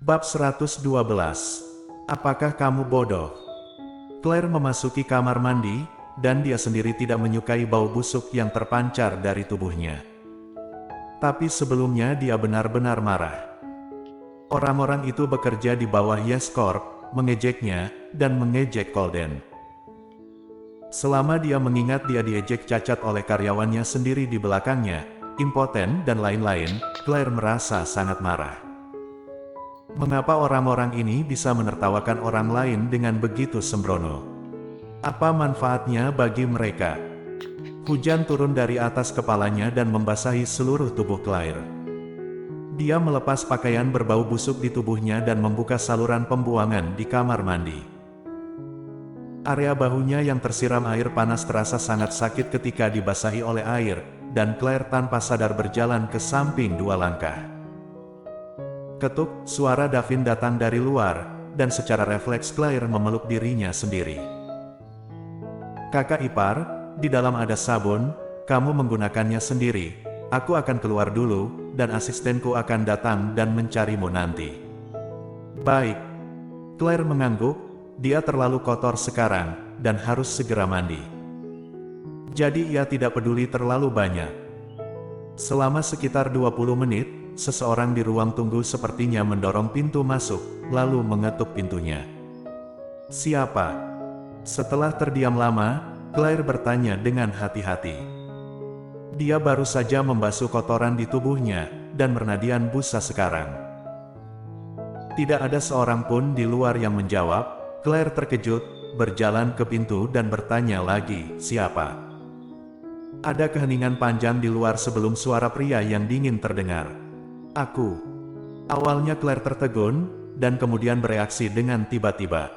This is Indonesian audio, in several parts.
Bab 112. Apakah kamu bodoh? Claire memasuki kamar mandi, dan dia sendiri tidak menyukai bau busuk yang terpancar dari tubuhnya. Tapi sebelumnya dia benar-benar marah. Orang-orang itu bekerja di bawah Yes Corp, mengejeknya, dan mengejek Colden. Selama dia mengingat dia diejek cacat oleh karyawannya sendiri di belakangnya, impoten dan lain-lain, Claire merasa sangat marah. Mengapa orang-orang ini bisa menertawakan orang lain dengan begitu sembrono? Apa manfaatnya bagi mereka? Hujan turun dari atas kepalanya dan membasahi seluruh tubuh Claire. Dia melepas pakaian berbau busuk di tubuhnya dan membuka saluran pembuangan di kamar mandi. Area bahunya yang tersiram air panas terasa sangat sakit ketika dibasahi oleh air, dan Claire tanpa sadar berjalan ke samping 2 langkah. Ketuk, suara Davin datang dari luar, dan secara refleks Claire memeluk dirinya sendiri. Kakak ipar, di dalam ada sabun, kamu menggunakannya sendiri. Aku akan keluar dulu, dan asistenku akan datang dan mencarimu nanti. Baik. Claire mengangguk, dia terlalu kotor sekarang, dan harus segera mandi. Jadi ia tidak peduli terlalu banyak. Selama sekitar 20 menit, seseorang di ruang tunggu sepertinya mendorong pintu masuk, lalu mengetuk pintunya. Siapa? Setelah terdiam lama, Claire bertanya dengan hati-hati. Dia baru saja membasuh kotoran di tubuhnya, dan bernadian busa sekarang. Tidak ada seorang pun di luar yang menjawab. Claire terkejut, berjalan ke pintu dan bertanya lagi, siapa? Ada keheningan panjang di luar sebelum suara pria yang dingin terdengar. Aku. Awalnya Claire tertegun, dan kemudian bereaksi dengan tiba-tiba.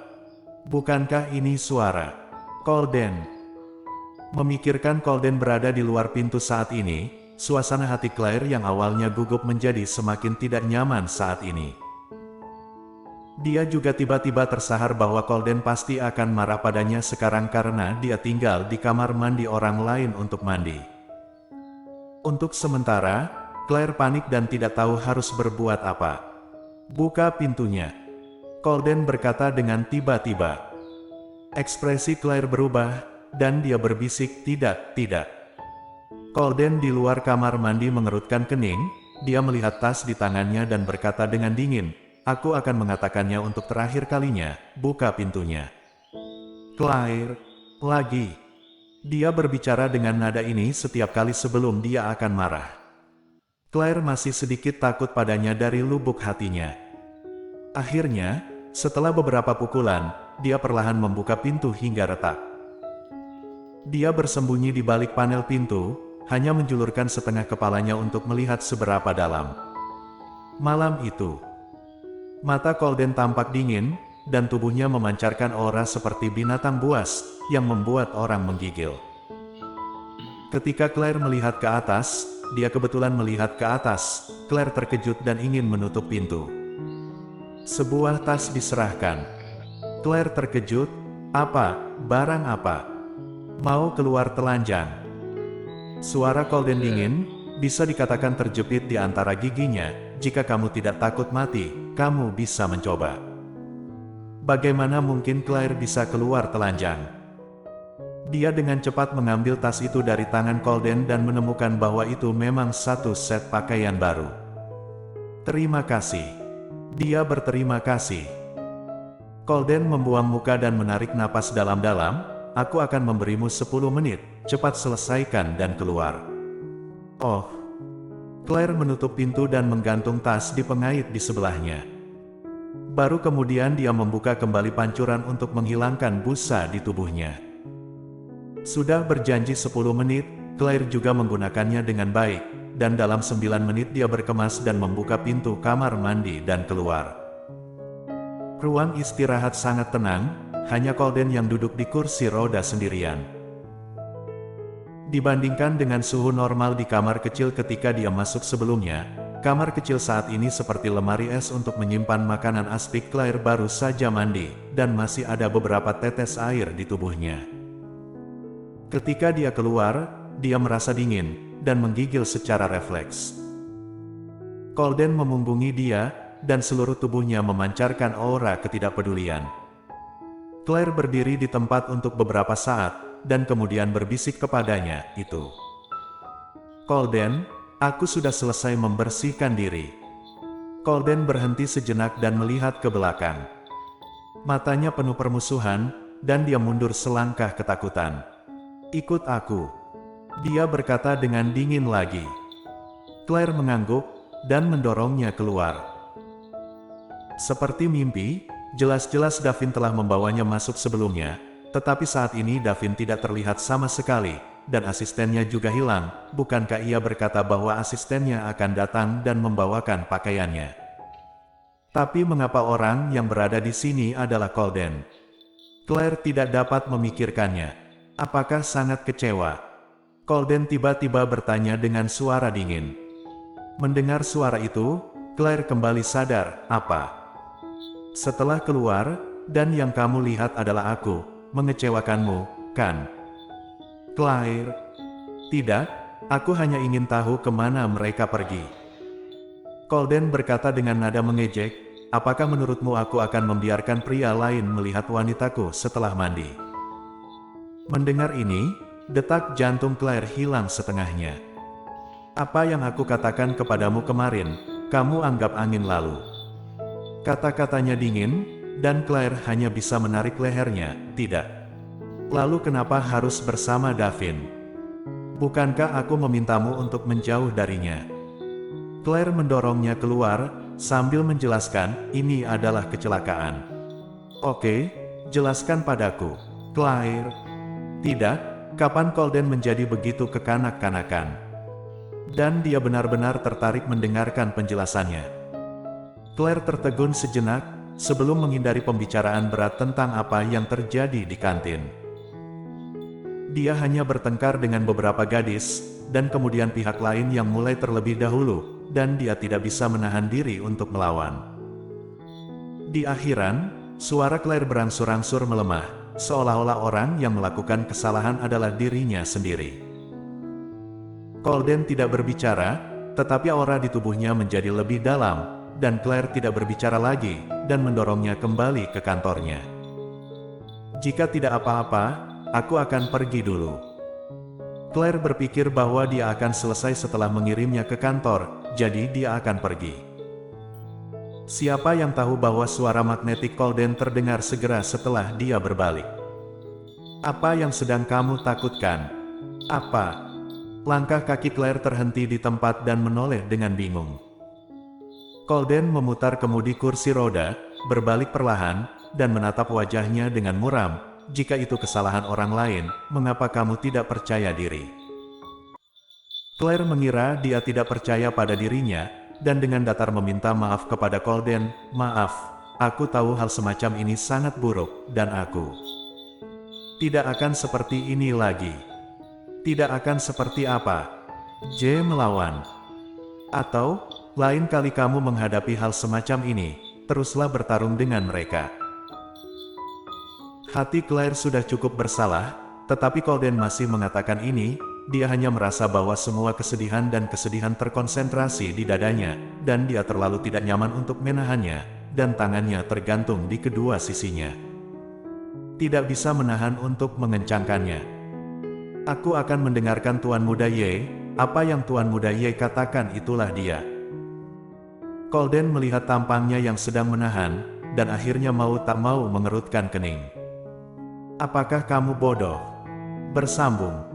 Bukankah ini suara Colden? Memikirkan Colden berada di luar pintu saat ini, suasana hati Claire yang awalnya gugup menjadi semakin tidak nyaman saat ini. Dia juga tiba-tiba tersahar bahwa Colden pasti akan marah padanya sekarang karena dia tinggal di kamar mandi orang lain untuk mandi. Untuk sementara, Claire panik dan tidak tahu harus berbuat apa. Buka pintunya. Colden berkata dengan tiba-tiba. Ekspresi Claire berubah, dan dia berbisik tidak. Colden di luar kamar mandi mengerutkan kening, dia melihat tas di tangannya dan berkata dengan dingin, aku akan mengatakannya untuk terakhir kalinya, buka pintunya. Claire, lagi. Dia berbicara dengan nada ini setiap kali sebelum dia akan marah. Claire masih sedikit takut padanya dari lubuk hatinya. Akhirnya, setelah beberapa pukulan, dia perlahan membuka pintu hingga retak. Dia bersembunyi di balik panel pintu, hanya menjulurkan setengah kepalanya untuk melihat seberapa dalam. Malam itu, mata Colden tampak dingin, dan tubuhnya memancarkan aura seperti binatang buas, yang membuat orang menggigil. Ketika Claire melihat ke atas, dia kebetulan melihat ke atas. Claire terkejut dan ingin menutup pintu. Sebuah tas diserahkan. Claire terkejut, apa, barang apa? Mau keluar telanjang? Suara Colden dingin, bisa dikatakan terjepit di antara giginya, jika kamu tidak takut mati, kamu bisa mencoba. Bagaimana mungkin Claire bisa keluar telanjang? Dia dengan cepat mengambil tas itu dari tangan Colden dan menemukan bahwa itu memang satu set pakaian baru. Terima kasih. Dia berterima kasih. Colden membuang muka dan menarik napas dalam-dalam. Aku akan memberimu 10 menit, cepat selesaikan dan keluar. Oh. Claire menutup pintu dan menggantung tas di pengait di sebelahnya. Baru kemudian dia membuka kembali pancuran untuk menghilangkan busa di tubuhnya. Sudah berjanji 10 menit, Claire juga menggunakannya dengan baik, dan dalam 9 menit dia berkemas dan membuka pintu kamar mandi dan keluar. Ruang istirahat sangat tenang, hanya Colden yang duduk di kursi roda sendirian. Dibandingkan dengan suhu normal di kamar kecil ketika dia masuk sebelumnya, kamar kecil saat ini seperti lemari es untuk menyimpan makanan aspik. Claire baru saja mandi, dan masih ada beberapa tetes air di tubuhnya. Ketika dia keluar, dia merasa dingin, dan menggigil secara refleks. Colden memunggungi dia, dan seluruh tubuhnya memancarkan aura ketidakpedulian. Claire berdiri di tempat untuk beberapa saat, dan kemudian berbisik kepadanya, "Itu Colden, aku sudah selesai membersihkan diri." Colden berhenti sejenak dan melihat ke belakang. Matanya penuh permusuhan, dan dia mundur selangkah ketakutan. "Ikut aku," dia berkata dengan dingin lagi. Claire mengangguk, dan mendorongnya keluar. Seperti mimpi, jelas-jelas Davin telah membawanya masuk sebelumnya, tetapi saat ini Davin tidak terlihat sama sekali, dan asistennya juga hilang. Bukankah ia berkata bahwa asistennya akan datang dan membawakan pakaiannya? Tapi mengapa orang yang berada di sini adalah Colden? Claire tidak dapat memikirkannya. Apakah sangat kecewa? Colden tiba-tiba bertanya dengan suara dingin. Mendengar suara itu, Claire kembali sadar. "Apa? Setelah keluar, dan yang kamu lihat adalah aku, mengecewakanmu, kan?" "Claire, tidak, aku hanya ingin tahu kemana mereka pergi." Colden berkata dengan nada mengejek, "Apakah menurutmu aku akan membiarkan pria lain melihat wanitaku setelah mandi?" Mendengar ini, detak jantung Claire hilang setengahnya. "Apa yang aku katakan kepadamu kemarin, kamu anggap angin lalu." Kata-katanya dingin, dan Claire hanya bisa menarik lehernya. "Tidak. Lalu kenapa harus bersama Davin? Bukankah aku memintamu untuk menjauh darinya?" Claire mendorongnya keluar, sambil menjelaskan, "Ini adalah kecelakaan." "Oke, jelaskan padaku, Claire." "Tidak, kapan Colden menjadi begitu kekanak-kanakan?" Dan dia benar-benar tertarik mendengarkan penjelasannya. Claire tertegun sejenak, sebelum menghindari pembicaraan berat tentang apa yang terjadi di kantin. Dia hanya bertengkar dengan beberapa gadis, dan kemudian pihak lain yang mulai terlebih dahulu, dan dia tidak bisa menahan diri untuk melawan. Di akhiran, suara Claire berangsur-angsur melemah, seolah-olah orang yang melakukan kesalahan adalah dirinya sendiri. Colden tidak berbicara, tetapi aura di tubuhnya menjadi lebih dalam, dan Claire tidak berbicara lagi, dan mendorongnya kembali ke kantornya. "Jika tidak apa-apa, aku akan pergi dulu." Claire berpikir bahwa dia akan selesai setelah mengirimnya ke kantor, jadi dia akan pergi. Siapa yang tahu bahwa suara magnetik Colden terdengar segera setelah dia berbalik. "Apa yang sedang kamu takutkan?" "Apa?" Langkah kaki Claire terhenti di tempat dan menoleh dengan bingung. Colden memutar kemudi kursi roda, berbalik perlahan, dan menatap wajahnya dengan muram. "Jika itu kesalahan orang lain, mengapa kamu tidak percaya diri?" Claire mengira dia tidak percaya pada dirinya, dan dengan datar meminta maaf kepada Colden. "Maaf, aku tahu hal semacam ini sangat buruk, dan aku tidak akan seperti ini lagi." "Tidak akan seperti apa?" "J melawan. Atau, lain kali kamu menghadapi hal semacam ini, teruslah bertarung dengan mereka." Hati Claire sudah cukup bersalah, tetapi Colden masih mengatakan ini. Dia hanya merasa bahwa semua kesedihan dan kesedihan terkonsentrasi di dadanya, dan dia terlalu tidak nyaman untuk menahannya, dan tangannya tergantung di kedua sisinya. Tidak bisa menahan untuk mengencangkannya. "Aku akan mendengarkan Tuan Muda Ye, apa yang Tuan Muda Ye katakan itulah dia." Colden melihat tampangnya yang sedang menahan, dan akhirnya mau tak mau mengerutkan kening. "Apakah kamu bodoh?" Bersambung.